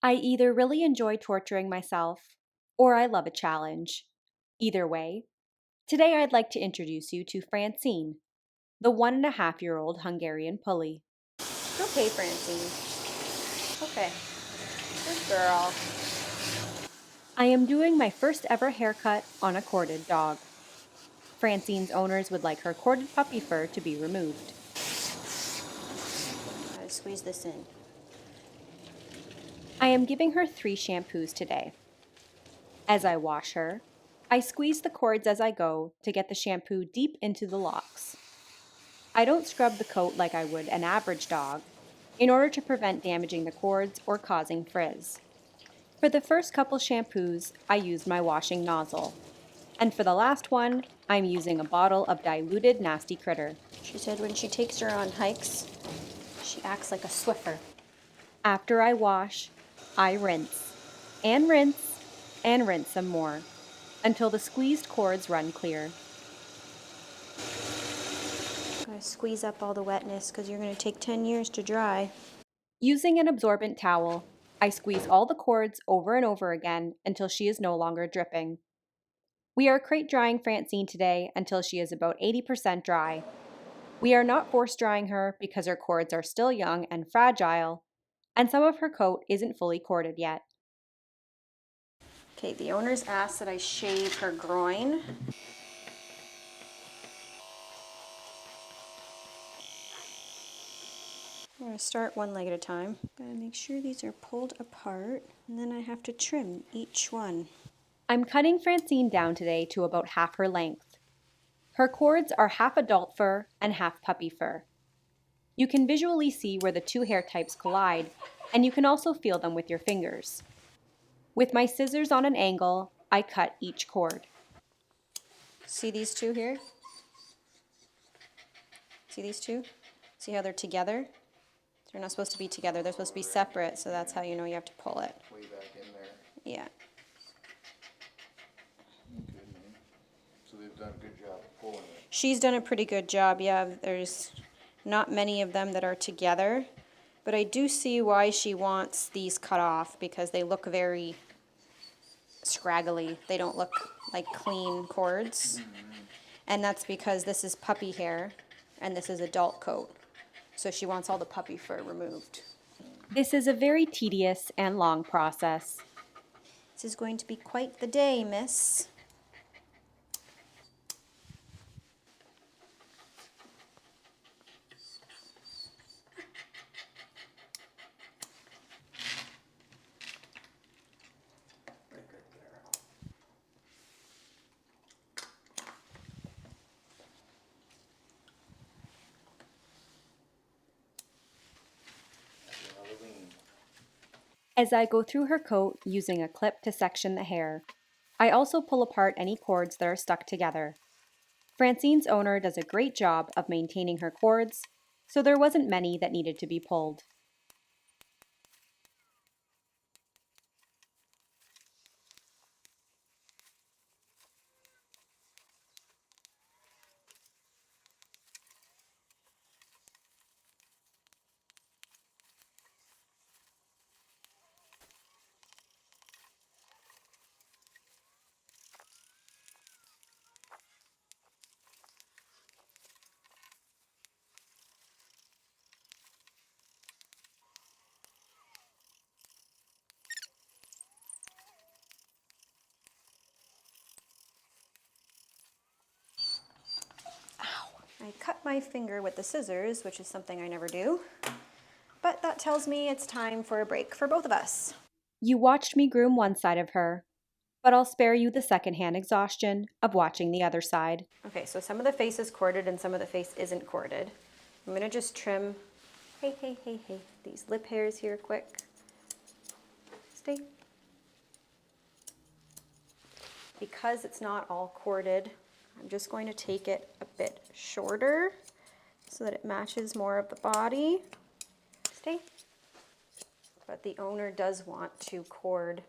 I either really enjoy torturing myself or I love a challenge. Either way, today I'd like to introduce you to Francine, the 1.5-year-old Hungarian pulley. Okay, Francine. Okay. Good girl. I am doing my first ever haircut on a corded dog. Francine's owners would like her corded puppy fur to be removed. Gotta squeeze this in. I am giving her 3 shampoos today. As I wash her, I squeeze the cords as I go to get the shampoo deep into the locks. I don't scrub the coat like I would an average dog, in order to prevent damaging the cords or causing frizz. For the first couple shampoos, I used my washing nozzle. And for the last one, I'm using a bottle of diluted Nasty Critter. She said when she takes her on hikes, she acts like a Swiffer. After I wash, I rinse, and rinse, and rinse some more, until the squeezed cords run clear. Gotta squeeze up all the wetness because you're gonna take 10 years to dry. Using an absorbent towel, I squeeze all the cords over and over again until she is no longer dripping. We are crate drying Francine today until she is about 80% dry. We are not force drying her because her cords are still young and fragile, and some of her coat isn't fully corded yet. Okay, the owners asked that I shave her groin. I'm gonna start one leg at a time. Gotta make sure these are pulled apart, and then I have to trim each one. I'm cutting Francine down today to about half her length. Her cords are half adult fur and half puppy fur. You can visually see where the 2 hair types collide, and you can also feel them with your fingers. With my scissors on an angle, I cut each cord. See these two here? See these two? See how they're together? They're not supposed to be together. They're supposed to be separate, so that's how you know you have to pull it. Way back in there. Yeah. Okay, man. So they've done a good job of pulling it. She's done a pretty good job, yeah. There's not many of them that are together, but I do see why she wants these cut off because they look very scraggly. They don't look like clean cords. And that's because this is puppy hair and this is adult coat. So she wants all the puppy fur removed. This is a very tedious and long process. This is going to be quite the day, miss. As I go through her coat using a clip to section the hair, I also pull apart any cords that are stuck together. Francine's owner does a great job of maintaining her cords, so there wasn't many that needed to be pulled. I cut my finger with the scissors, which is something I never do. But that tells me it's time for a break for both of us. You watched me groom one side of her, but I'll spare you the secondhand exhaustion of watching the other side. Okay, so some of the face is corded and some of the face isn't corded. I'm gonna just trim, hey, these lip hairs here quick. Stay. Because it's not all corded, I'm just going to take it a bit shorter so that it matches more of the body. Stay. But the owner does want to cord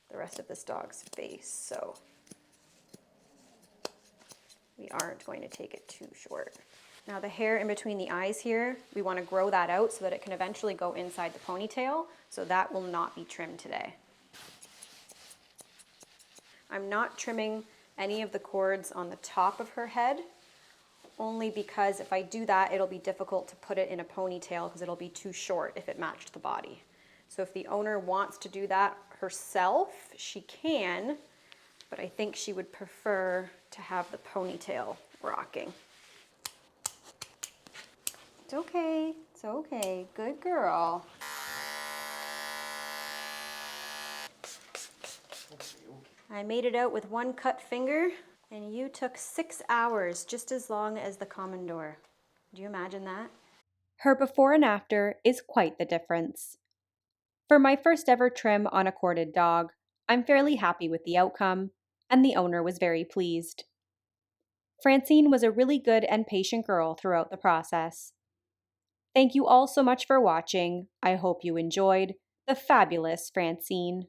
the rest of this dog's face, so we aren't going to take it too short. Now the hair in between the eyes here, we want to grow that out so that it can eventually go inside the ponytail, so that will not be trimmed today. I'm not trimming any of the cords on the top of her head, only because if I do that, it'll be difficult to put it in a ponytail because it'll be too short if it matched the body. So if the owner wants to do that herself, she can, but I think she would prefer to have the ponytail rocking. It's okay, it's okay, good girl. I made it out with one cut finger, and you took 6 hours, just as long as the Commodore. Do you imagine that? Her before and after is quite the difference. For my first ever trim on a corded dog, I'm fairly happy with the outcome, and the owner was very pleased. Francine was a really good and patient girl throughout the process. Thank you all so much for watching. I hope you enjoyed the fabulous Francine.